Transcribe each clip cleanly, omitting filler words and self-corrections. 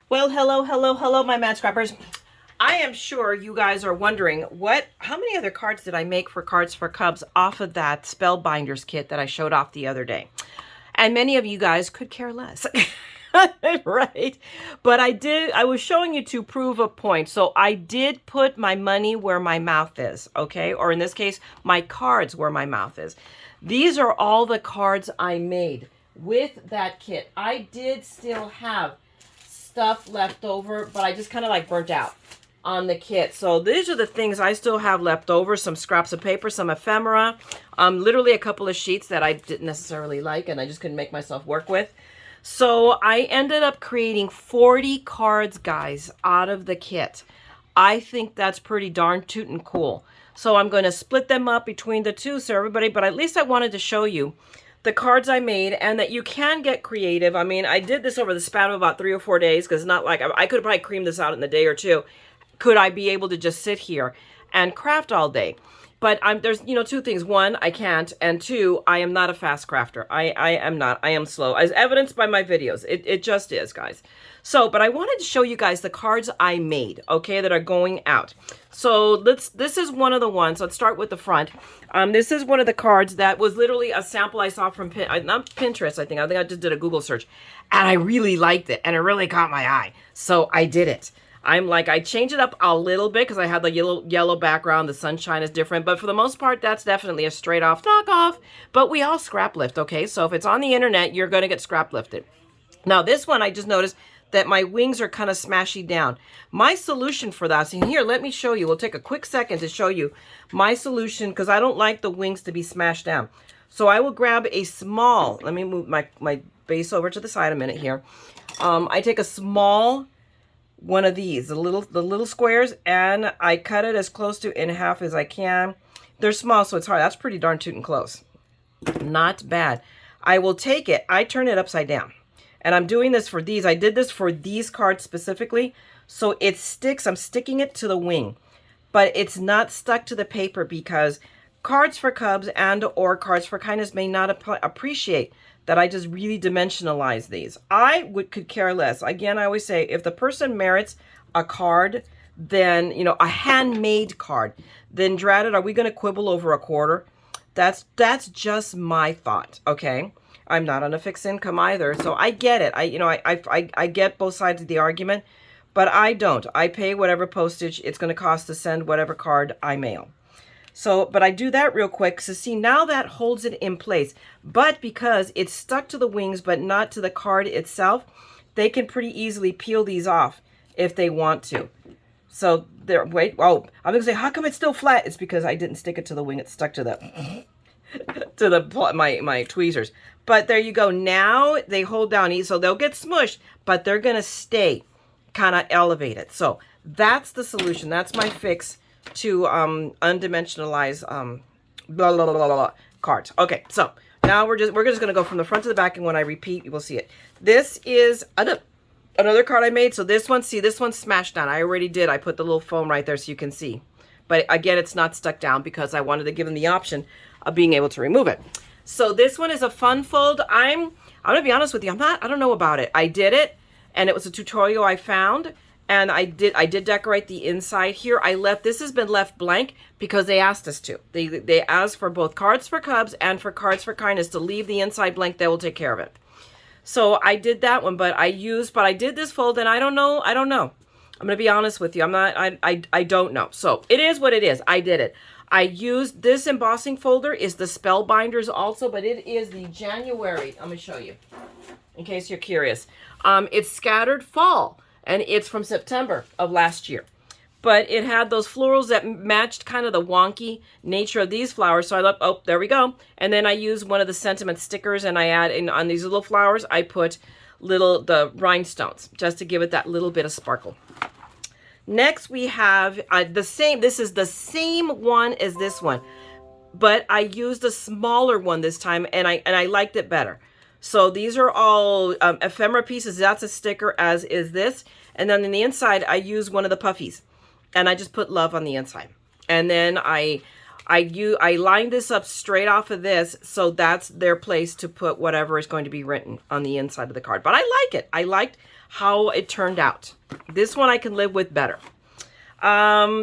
Well, hello, my MaddScrappers. I am sure you guys are wondering how many other cards did I make for Cards for Cubs off of that Spellbinders kit that I showed off the other day? And many of you guys could care less. Right? But I was showing you to prove a point. So I did put my money where my mouth is, okay? Or in this case, my cards where my mouth is. These are all the cards I made with that kit. I did still have stuff left over, but I just kind of like burnt out on the kit. So these are the things I still have left over. Some scraps of paper, some ephemera, literally a couple of sheets that I didn't necessarily like and I just couldn't make myself work with. So I ended up creating 40 cards, guys, out of the kit. I think that's pretty darn tootin' cool. So I'm going to split them up between the two, so everybody, but at least I wanted to show you the cards I made and that you can get creative. I mean, I did this over the span of about 3 or 4 days because it's not like I could probably cream this out in a day or two. Could I be able to just sit here and craft all day? But there's, two things. One, I can't. And two, I am not a fast crafter. I am not. I am slow, as evidenced by my videos. It just is, guys. So, but I wanted to show you guys the cards I made, okay, that are going out. So this is one of the ones. Let's start with the front. This is one of the cards that was literally a sample I saw from not Pinterest, I think I just did a Google search. And I really liked it. And it really caught my eye. So I did it. I changed it up a little bit because I had the yellow background. The sunshine is different. But for the most part, that's definitely a straight off knockoff. But we all scrap lift, okay? So if it's on the internet, you're going to get scrap lifted. Now, this one, I just noticed that my wings are kind of smashy down. My solution for that, and here, let me show you. We'll take a quick second to show you my solution because I don't like the wings to be smashed down. So I will grab a small, let me move my base over to the side a minute here. I take a small one of these, the little squares, and I cut it as close to in half as I can. They're small, so it's hard. That's pretty darn tootin' close. Not bad. I will take it. I turn it upside down. And I'm doing this for these. I did this for these cards specifically. So it sticks. I'm sticking it to the wing. But it's not stuck to the paper because Cards for Cubs and or Cards for Kindness may not appreciate that I just really dimensionalize these. Could care less. Again, I always say, if the person merits a card, then, a handmade card, then drat it, are we going to quibble over a quarter? That's just my thought, okay? I'm not on a fixed income either, so I get it. I get both sides of the argument, but I don't. I pay whatever postage it's going to cost to send whatever card I mail. So, but I do that real quick. So see, now that holds it in place. But because it's stuck to the wings, but not to the card itself, they can pretty easily peel these off if they want to. So there, I'm going to say, how come it's still flat? It's because I didn't stick it to the wing. It's stuck to the, my tweezers. But there you go. Now they hold down. So they'll get smushed, but they're going to stay kind of elevated. So that's the solution. That's my fix to undimensionalize blah, blah, blah, blah, blah, cards. Okay, so now we're just going to go from the front to the back, and when I repeat, you will see it. This is another card I made. So this one's smashed down. I already did. I put the little foam right there so you can see. But again, it's not stuck down because I wanted to give them the option of being able to remove it. So this one is a fun fold. I'm going to be honest with you. I don't know about it. I did it, and it was a tutorial I found. And I did decorate the inside here. This has been left blank because they asked us to. They asked for both Cards for Cubs and for Cards for Kindness to leave the inside blank. They will take care of it. So I did that one, but I did this fold, and I don't know. I'm going to be honest with you. I don't know. So it is what it is. I did it. I used this embossing folder is the Spellbinders also, but it is the January. I'm going to show you in case you're curious. It's Scattered Fall. And it's from September of last year. But it had those florals that matched kind of the wonky nature of these flowers. So I thought, oh, there we go. And then I used one of the sentiment stickers, and I add on these little flowers, I put the rhinestones just to give it that little bit of sparkle. Next we have this is the same one as this one, but I used a smaller one this time, and I liked it better. So these are all ephemera pieces. That's a sticker, as is this. And then in the inside, I used one of the puffies. And I just put love on the inside. And then I I lined this up straight off of this, so that's their place to put whatever is going to be written on the inside of the card. But I like it. I liked how it turned out. This one I can live with better.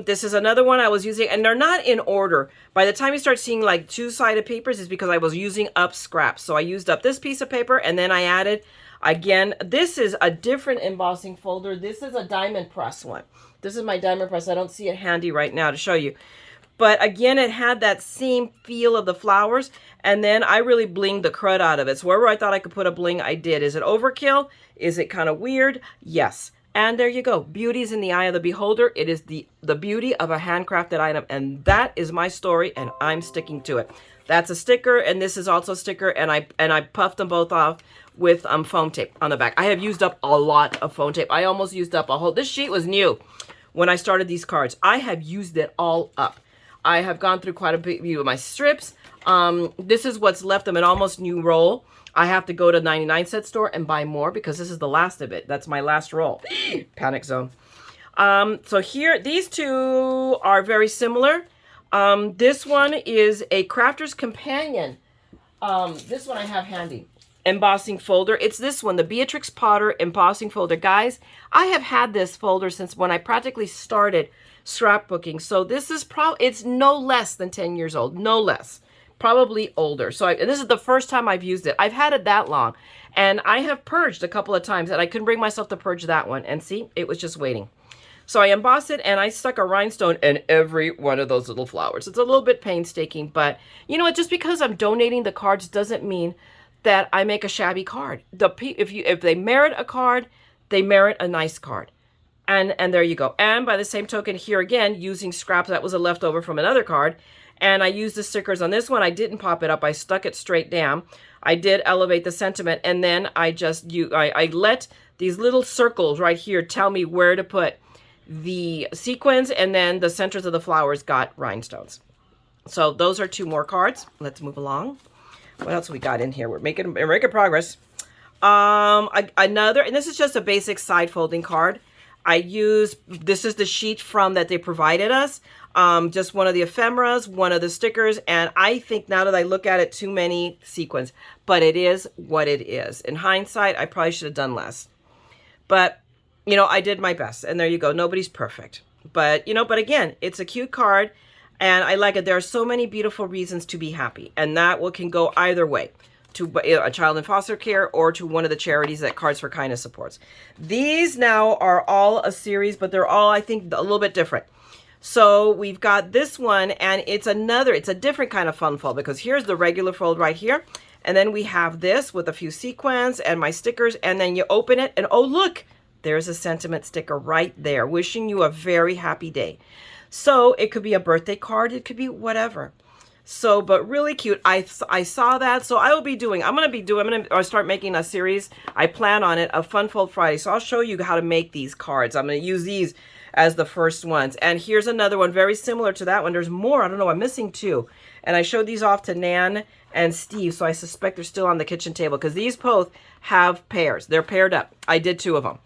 This is another one I was using, and they're not in order. By the time you start seeing like two-sided papers, it's because I was using up scraps. So I used up this piece of paper, and then I added, again, this is a different embossing folder. This is a diamond press one. This is my diamond press. I don't see it handy right now to show you. But again, it had that same feel of the flowers, and then I really blinged the crud out of it. So wherever I thought I could put a bling, I did. Is it overkill? Is it kind of weird? Yes. And there you go. Beauty's in the eye of the beholder. It is the beauty of a handcrafted item, and that is my story, and I'm sticking to it. That's a sticker, and this is also a sticker, and I puffed them both off with foam tape on the back. I have used up a lot of foam tape. I almost used up a whole, this sheet was new when I started these cards. I have used it all up. I have gone through quite a few of my strips. This is what's left of an almost new roll. I have to go to 99-cent store and buy more because this is the last of it. That's my last roll. Panic zone. So here, these two are very similar. This one is a Crafter's Companion. This one I have handy. Embossing folder. It's this one, the Beatrix Potter embossing folder. Guys, I have had this folder since when I practically started scrapbooking. So this is it's no less than 10 years old, no less. Probably older. So and this is the first time I've used it. I've had it that long, and I have purged a couple of times, and I couldn't bring myself to purge that one. And see, it was just waiting. So I embossed it, and I stuck a rhinestone in every one of those little flowers. It's a little bit painstaking, but you know what? Just because I'm donating the cards doesn't mean that I make a shabby card. If they merit a card, they merit a nice card. And there you go. And by the same token, here again, using scraps that was a leftover from another card. And I used the stickers on this one. I didn't pop it up. I stuck it straight down. I did elevate the sentiment. And then I let these little circles right here tell me where to put the sequins. And then the centers of the flowers got rhinestones. So those are two more cards. Let's move along. What else we got in here? We're making progress. Another, and this is just a basic side folding card. This is the sheet from that they provided us. Just one of the ephemeras, one of the stickers, and I think now that I look at it, too many sequins, but it is what it is. In hindsight, I probably should have done less, but you know, I did my best, and there you go. Nobody's perfect, but you know, but again, it's a cute card, and I like it. There are so many beautiful reasons to be happy, and that can go either way. To a child in foster care or to one of the charities that Cards for Kindness supports. These now are all a series, but they're all, I think, a little bit different. So we've got this one, and it's a different kind of fun fold, because here's the regular fold right here. And then we have this with a few sequins and my stickers, and then you open it, and oh, look, there's a sentiment sticker right there, wishing you a very happy day. So it could be a birthday card, it could be whatever. So, but really cute. I saw that. So I'm going to start making a series. I plan on it, a Fun Fold Friday. So I'll show you how to make these cards. I'm going to use these as the first ones. And here's another one very similar to that one. There's more. I don't know. I'm missing two. And I showed these off to Nan and Steve. So I suspect they're still on the kitchen table because these both have pairs. They're paired up. I did two of them.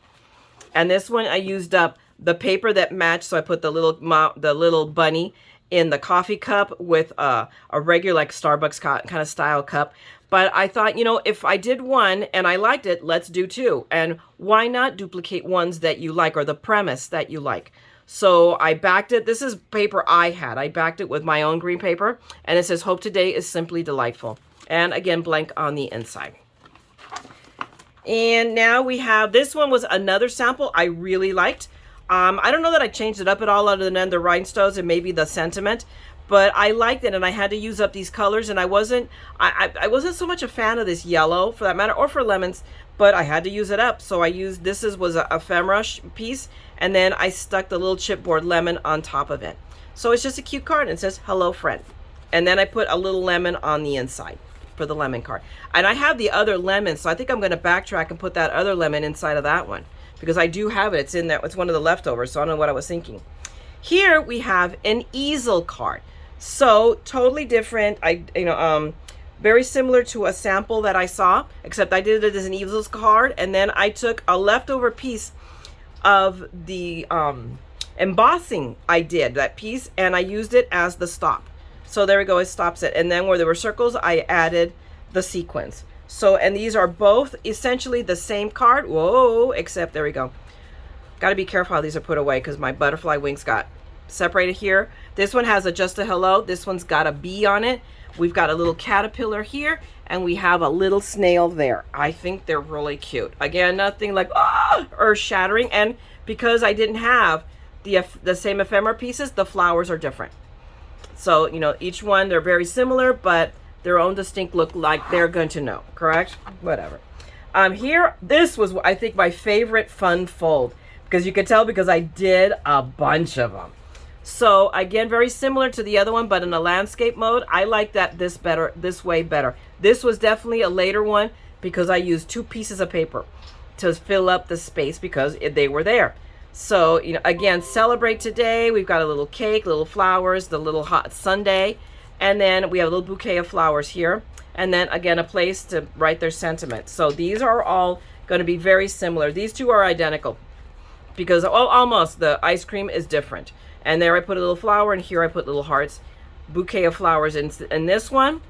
And this one I used up the paper that matched. So I put the little bunny in the coffee cup with a regular like Starbucks kind of style cup. But I thought, you know, if I did one and I liked it, let's do two. And why not duplicate ones that you like or the premise that you like? So I backed it. This is paper I had. I backed it with my own green paper. And it says, hope today is simply delightful. And again, blank on the inside. And now we have, this one was another sample I really liked. I don't know that I changed it up at all other than the rhinestones and maybe the sentiment, but I liked it, and I had to use up these colors, and I wasn't so much a fan of this yellow for that matter, or for lemons, but I had to use it up. So I used, was a ephemera piece, and then I stuck the little chipboard lemon on top of it. So it's just a cute card, and it says, hello friend. And then I put a little lemon on the inside for the lemon card. And I have the other lemon, so I think I'm going to backtrack and put that other lemon inside of that one. Because I do have it. It's in there. It's one of the leftovers, so I don't know what I was thinking. Here we have an easel card. So totally different. Very similar to a sample that I saw, except I did it as an easel card, and then I took a leftover piece of the embossing I did, that piece, and I used it as the stop. So there we go, it stops it. And then where there were circles, I added the sequins. So, and these are both essentially the same card. Whoa, except there we go. Got to be careful how these are put away because my butterfly wings got separated here. This one has a just a hello. This one's got a bee on it. We've got a little caterpillar here, and we have a little snail there. I think they're really cute. Again, nothing like earth shattering. And because I didn't have the same ephemera pieces, the flowers are different. So, you know, each one, they're very similar, but their own distinct look, like they're going to know, correct? Whatever. Here, this was, I think, my favorite fun fold, because you could tell because I did a bunch of them. So again, very similar to the other one, but in a landscape mode. I like that this way better. This was definitely a later one because I used 2 pieces of paper to fill up the space because they were there. So, you know, again, celebrate today. We've got a little cake, little flowers, the little hot sundae, and then we have a little bouquet of flowers here. And then again, a place to write their sentiment. So these are all going to be very similar. These 2 are identical because almost the ice cream is different. And there I put a little flower, and here I put little hearts, bouquet of flowers in this one.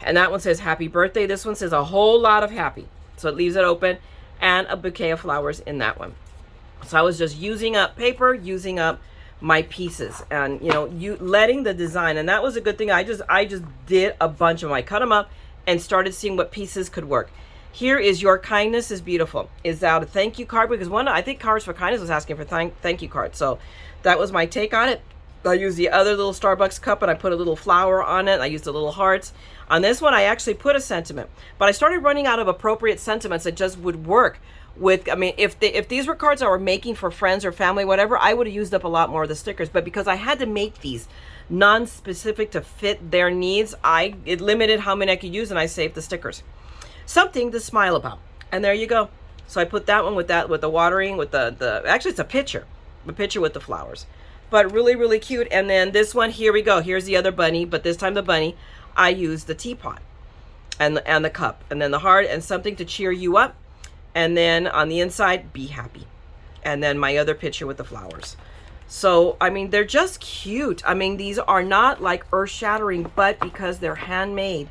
And that one says happy birthday. This one says a whole lot of happy. So it leaves it open, and a bouquet of flowers in that one. So I was just using up paper, using up my pieces, and you know, letting the design. And that was a good thing. I just did a bunch of them. I cut them up and started seeing what pieces could work. Here is Your Kindness is Beautiful. Is that a thank you card? Because I think Cards for Kindness was asking for thank you cards. So that was my take on it. I used the other little Starbucks cup, and I put a little flower on it. I used the little hearts. On this one, I actually put a sentiment. But I started running out of appropriate sentiments that just would work with, I mean, if these were cards I were making for friends or family, whatever, I would have used up a lot more of the stickers. But because I had to make these non-specific to fit their needs, it limited how many I could use, and I saved the stickers. Something to smile about. And there you go. So I put that one with the watering, with the actually it's a picture with the flowers. But really, really cute. And then this one, here we go. Here's the other bunny, but this time the bunny, I used the teapot and the cup, and then the heart, and something to cheer you up. And then on the inside, be happy. And then my other picture with the flowers. So, I mean, they're just cute. I mean, these are not like earth-shattering, but because they're handmade,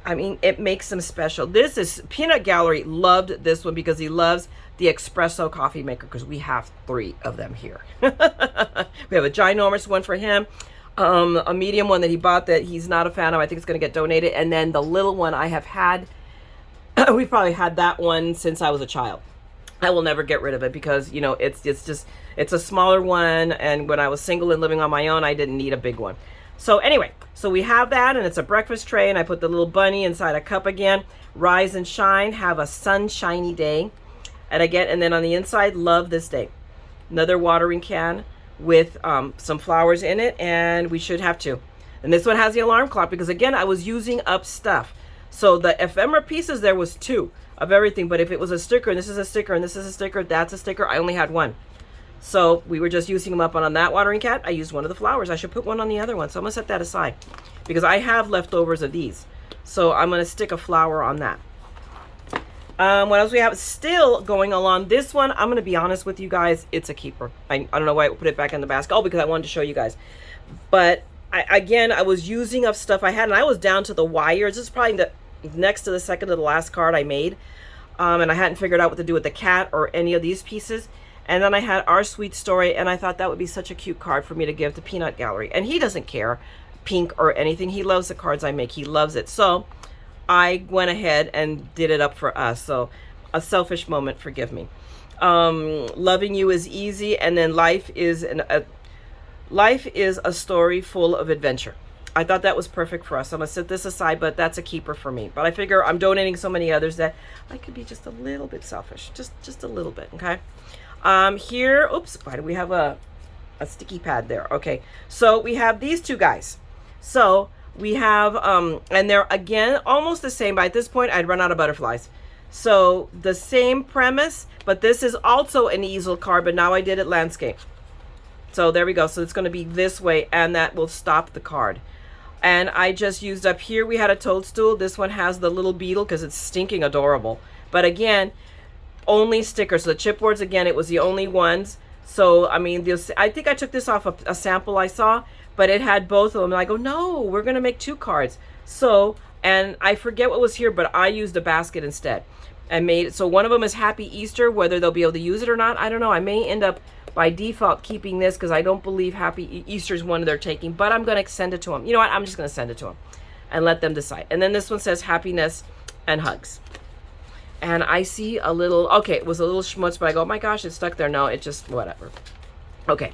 I mean, it makes them special. This is, Peanut Gallery loved this one because he loves the espresso coffee maker, because we have 3 of them here. We have a ginormous one for him, a medium one that he bought that he's not a fan of. I think it's going to get donated. And then the little one I have had, we've probably had that one since I was a child. I will never get rid of it because, you know, it's a smaller one. And when I was single and living on my own, I didn't need a big one. So anyway, so we have that, and it's a breakfast tray, and I put the little bunny inside a cup again. Rise and shine, have a sunshiny day. And then on the inside, love this day. Another watering can with some flowers in it, and we should have 2. And this one has the alarm clock because, again, I was using up stuff. So the ephemera pieces, there was 2 of everything, but if it was a sticker, and this is a sticker, and this is a sticker, that's a sticker, I only had 1. So we were just using them up on that watering can. I used one of the flowers. I should put one on the other one. So I'm going to set that aside because I have leftovers of these. So I'm going to stick a flower on that. What else we have still going along? This one, I'm going to be honest with you guys, it's a keeper. I don't know why I put it back in the basket. Oh, because I wanted to show you guys. But I was using up stuff I had, and I was down to the wires. This is probably the next to the second to the last card I made. And I hadn't figured out what to do with the cat or any of these pieces. And then I had Our Sweet Story, and I thought that would be such a cute card for me to give to Peanut Gallery. And he doesn't care, pink or anything. He loves the cards I make. He loves it. So I went ahead and did it up for us. So a selfish moment, forgive me. Loving You is Easy, and then Life is a Story Full of Adventure. I thought that was perfect for us. I'm going to set this aside, but that's a keeper for me. But I figure I'm donating so many others that I could be just a little bit selfish. Just a little bit, okay? Here, oops, why do we have a sticky pad there? Okay, so we have these 2 guys. So we have, and they're again almost the same, but at this point I'd run out of butterflies. So the same premise, but this is also an easel card, but now I did it landscape. So there we go. So it's going to be this way, and that will stop the card. And I just used up here, we had a toadstool. This one has the little beetle because it's stinking adorable. But again, only stickers. So the chipboards, again, it was the only ones. So, I mean, I think I took this off a sample I saw, but it had both of them. And I go, no, we're going to make 2 cards. So, and I forget what was here, but I used a basket instead. I made it so one of them is Happy Easter. Whether they'll be able to use it or not, I don't know. I may end up by default keeping this because I don't believe Happy Easter is one they're taking, but I'm going to send it to them. You know what? I'm just going to send it to them and let them decide. And then this one says happiness and hugs. And I see a little, okay, it was a little schmutz, but I go, oh my gosh, it's stuck there. No, it just, whatever. Okay.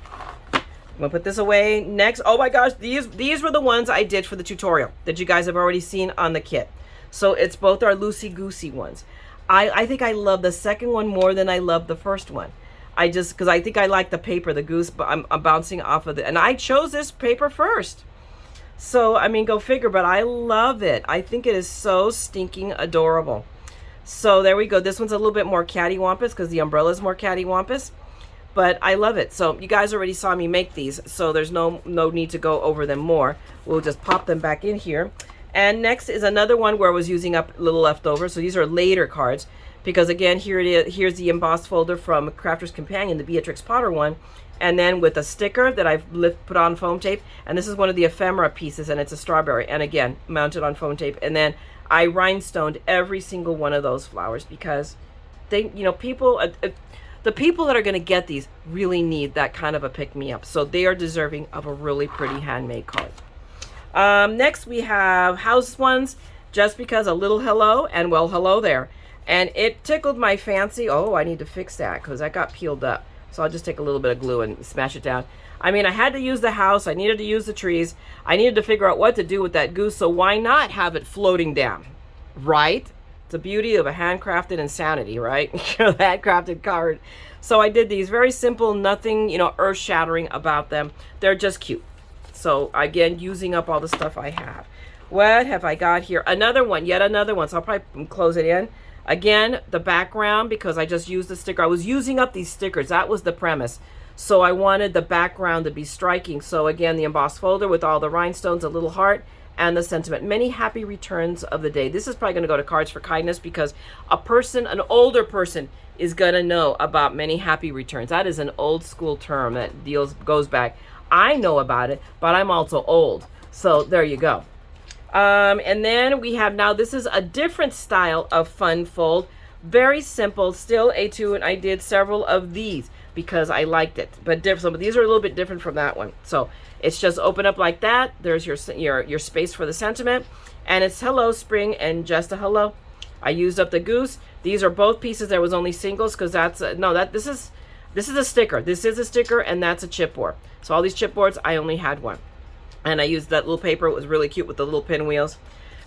I'm gonna put this away. Next, oh my gosh, these were the ones I did for the tutorial that you guys have already seen on the kit. So it's both our loosey-goosey ones. I think I love the second one more than I love the first one. Because I think I like the paper, the goose, but I'm bouncing off of it. And I chose this paper first. So, I mean, go figure, but I love it. I think it is so stinking adorable. So there we go. This one's a little bit more cattywampus because the umbrella is more cattywampus, but I love it. So you guys already saw me make these, so there's no need to go over them more. We'll just pop them back in here. And next is another one where I was using up a little leftover. So these are later cards because again, here it is. Here's the embossed folder from Crafter's Companion, the Beatrix Potter one. And then with a sticker that I've put on foam tape. And this is one of the ephemera pieces, and it's a strawberry. And again, mounted on foam tape. And then I rhinestoned every single one of those flowers because they, you know, people, the people that are going to get these really need that kind of a pick-me-up. So they are deserving of a really pretty handmade card. Next we have house ones, just because a little hello, and well, hello there. And it tickled my fancy. Oh, I need to fix that because that got peeled up. So I'll just take a little bit of glue and smash it down. I mean, I had to use the house. I needed to use the trees. I needed to figure out what to do with that goose. So why not have it floating down, right? It's the beauty of a handcrafted insanity, right? Handcrafted card. So I did these very simple, nothing, you know, earth-shattering about them. They're just cute. So again, using up all the stuff I have. What have I got here? Another one, yet another one. So I'll probably close it in. Again, the background, because I just used the sticker. I was using up these stickers. That was the premise. So I wanted the background to be striking. So again, the embossed folder with all the rhinestones, a little heart, and the sentiment. Many happy returns of the day. This is probably going to go to Cards for Kindness because a person, an older person, is going to know about many happy returns. That is an old school term that goes back. I know about it, but I'm also old. So there you go. And then we have now, this is a different style of fun fold. Very simple, still A2, and I did several of these because I liked it. But some of these are a little bit different from that one. So it's just open up like that. There's your space for the sentiment. And it's hello spring and just a hello. I used up the goose. These are both pieces. There was only singles because that's this is a sticker. This is a sticker and that's a chipboard. So all these chipboards, I only had one. And I used that little paper. It was really cute with the little pinwheels.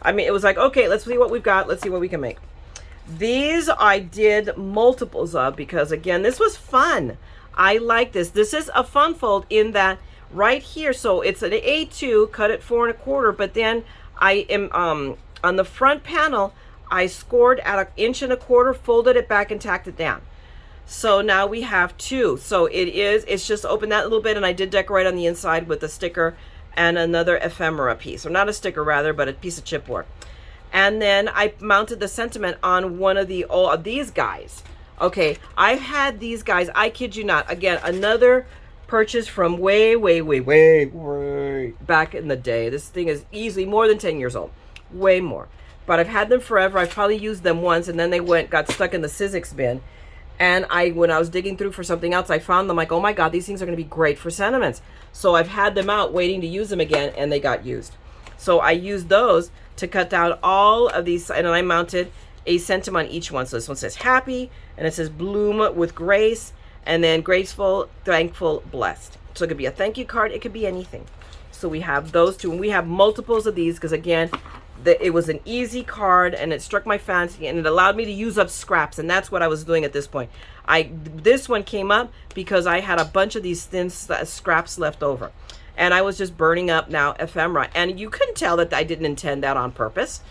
I mean, it was like, okay, let's see what we've got. Let's see what we can make. These I did multiples of because, again, this was fun. I like this. This is a fun fold in that right here. So it's an A2, cut it 4 1/4, but then I am, on the front panel, I scored at 1 1/4 inches, folded it back and tacked it down. So now we have 2. So it's just open that a little bit, and I did decorate on the inside with a sticker and another ephemera piece, or not a sticker rather, but a piece of chipboard. And then I mounted the sentiment on one of these guys. Okay, I've had these guys, I kid you not. Again, another purchase from way back in the day. This thing is easily more than 10 years old, way more. But I've had them forever. I've probably used them once, and then they got stuck in the Sizzix bin. And when I was digging through for something else, I found them like, oh my God, these things are going to be great for sentiments. So I've had them out waiting to use them again, and they got used. So I used those to cut down all of these, and I mounted a sentiment on each one. So this one says happy, and it says bloom with grace, and then graceful, thankful, blessed. So it could be a thank you card. It could be anything. So we have those two, and we have multiples of these because, again, it was an easy card, and it struck my fancy, and it allowed me to use up scraps, and that's what I was doing at this point. This one came up because I had a bunch of these thin scraps left over, and I was just burning up now ephemera, and you couldn't tell that I didn't intend that on purpose.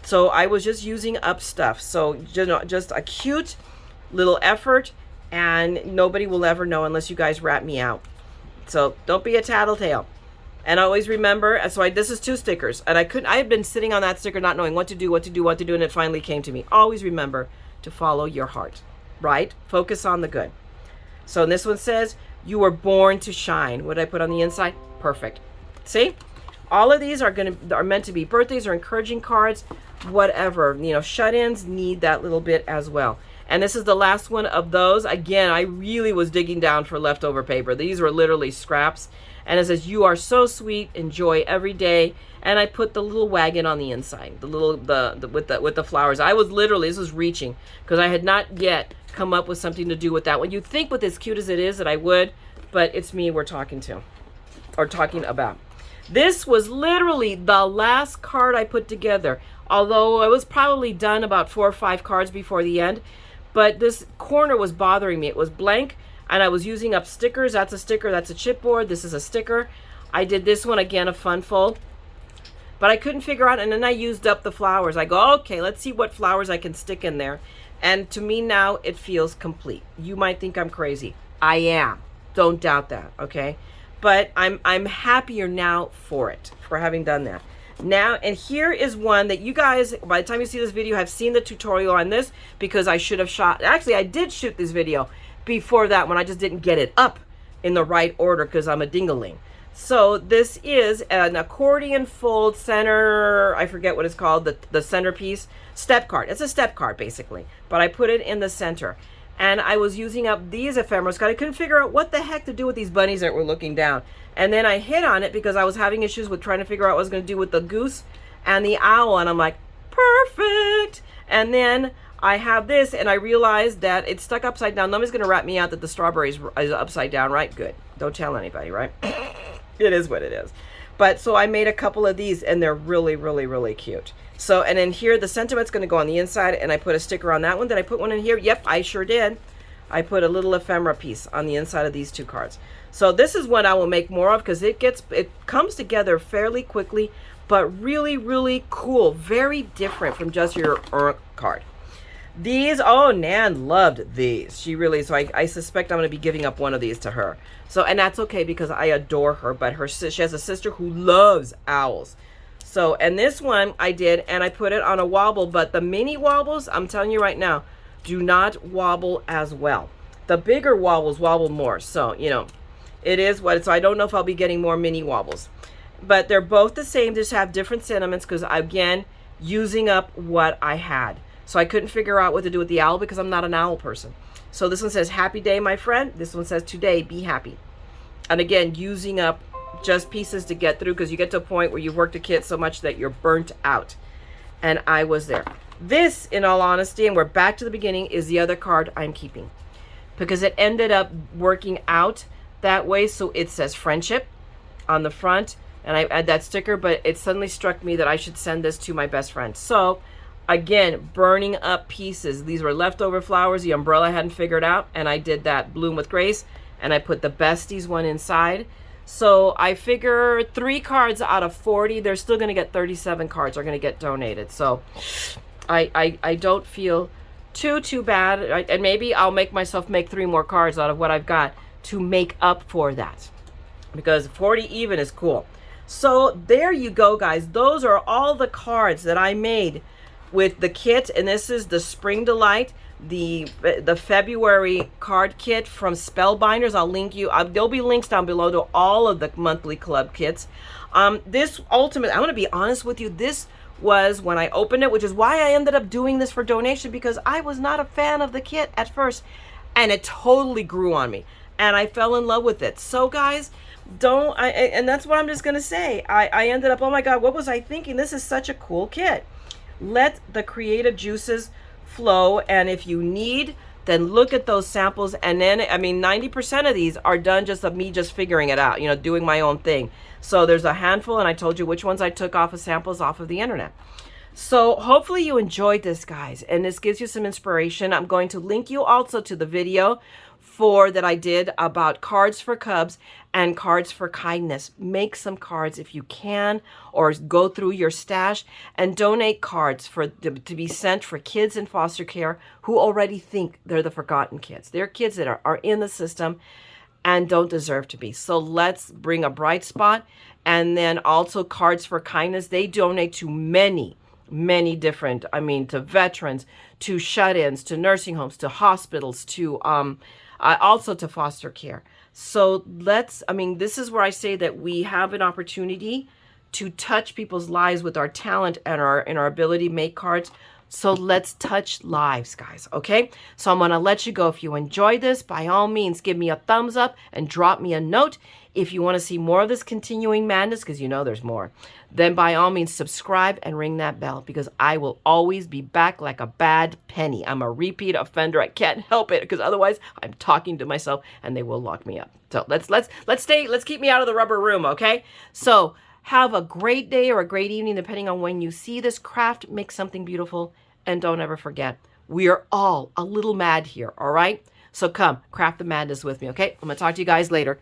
So I was just using up stuff. So just a cute little effort, and nobody will ever know unless you guys rat me out. So don't be a tattletale. And always remember, so this is 2 stickers, and I had been sitting on that sticker not knowing what to do, and it finally came to me. Always remember to follow your heart, right? Focus on the good. So this one says, you were born to shine. What did I put on the inside? Perfect. See? All of these are meant to be birthdays or encouraging cards, whatever. You know, shut-ins need that little bit as well. And this is the last one of those. Again, I really was digging down for leftover paper. These were literally scraps. And it says, "You are so sweet, enjoy every day." And I put the little wagon on the inside, the little with the flowers. I was literally, this was reaching, because I had not yet come up with something to do with that one. You'd think with as cute as it is that I would, but it's me we're talking to, or talking about. This was literally the last card I put together, although I was probably done about 4 or 5 cards before the end. But this corner was bothering me. It was blank, and I was using up stickers. That's a sticker, that's a chipboard, this is a sticker. I did this one, again, a fun fold. But I couldn't figure out, and then I used up the flowers. I go, okay, let's see what flowers I can stick in there. And to me now, it feels complete. You might think I'm crazy. I am. Don't doubt that, okay? But I'm happier now for it, for having done that. Now, and here is one that you guys, by the time you see this video, have seen the tutorial on this, because I should have shot, actually I did shoot this video before that one. I just didn't get it up in the right order because I'm a ding-a-ling. So this is an accordion fold center, I forget what it's called, the centerpiece, step card. It's a step card basically, but I put it in the center. And I was using up these ephemeral cards. I couldn't figure out what the heck to do with these bunnies that were looking down. And then I hit on it because I was having issues with trying to figure out what I was going to do with the goose and the owl. And I'm like, perfect. And then I have this, and I realized that it's stuck upside down. Nobody's going to rat me out that the strawberry is upside down, right? Good. Don't tell anybody, right? It is what it is. But so I made a couple of these, and they're really, really, really cute. So, and then here, the sentiment's going to go on the inside, and I put a sticker on that one. Did I put one in here? Yep, I sure did. I put a little ephemera piece on the inside of these 2 cards. So this is what I will make more of, because it comes together fairly quickly, but really, really cool. Very different from just your card. These, oh, Nan loved these. She really, so I suspect I'm going to be giving up one of these to her. So, and that's okay, because I adore her, but she has a sister who loves owls. So, and this one I did, and I put it on a wobble, but the mini wobbles, I'm telling you right now, do not wobble as well. The bigger wobbles wobble more. So, you know, it is what, so I don't know if I'll be getting more mini wobbles. But they're both the same, just have different sentiments, because again, using up what I had. So I couldn't figure out what to do with the owl because I'm not an owl person. So this one says, "Happy day, my friend." This one says, "Today, be happy." And again, using up just pieces to get through, because you get to a point where you've worked a kit so much that you're burnt out. And I was there. This, in all honesty, and we're back to the beginning, is the other card I'm keeping, because it ended up working out that way. So it says friendship on the front, and I add that sticker, but it suddenly struck me that I should send this to my best friend. So again, burning up pieces. These were leftover flowers. The umbrella I hadn't figured out, and I did that Bloom with Grace, and I put the Besties one inside. So I figure 3 cards out of 40, they're still going to get 37 cards are going to get donated. So I don't feel too bad. And maybe I'll make myself make 3 more cards out of what I've got to make up for that, because 40 even is cool. So there you go, guys. Those are all the cards that I made with the kit, and this is the Spring Delight, the February card kit from Spellbinders. I'll link you. There'll be links down below to all of the monthly club kits. This ultimate, I'm going to be honest with you, this was when I opened it, which is why I ended up doing this for donation, because I was not a fan of the kit at first, and it totally grew on me, and I fell in love with it. So guys, and that's what I'm just going to say. I ended up, oh my God, what was I thinking? This is such a cool kit. Let the creative juices flow, and if you need, then look at those samples. And then, I mean, 90% of these are done just of me just figuring it out, you know, doing my own thing. So there's a handful, and I told you which ones I took off of samples off of the internet. So hopefully you enjoyed this, guys, and this gives you some inspiration. I'm going to link you also to the video that I did about cards for Cubs and cards for kindness. Make some cards if you can, or go through your stash and donate cards to be sent for kids in foster care who already think they're the forgotten kids. They're kids that are in the system and don't deserve to be. So let's bring a bright spot. And then also cards for kindness. They donate to many different, to veterans, to shut-ins, to nursing homes, to hospitals, to also to foster care. So I mean, this is where I say that we have an opportunity to touch people's lives with our talent and our ability to make cards. So let's touch lives, guys, okay? So I'm going to let you go. If you enjoyed this, by all means, give me a thumbs up and drop me a note. If you want to see more of this continuing madness, because you know there's more, then by all means, subscribe and ring that bell, because I will always be back like a bad penny. I'm a repeat offender. I can't help it, because otherwise I'm talking to myself and they will lock me up. So let's keep me out of the rubber room, okay? So have a great day or a great evening, depending on when you see this craft. Make something beautiful. And don't ever forget, we are all a little mad here, all right? So come, craft the madness with me, okay? I'm going to talk to you guys later.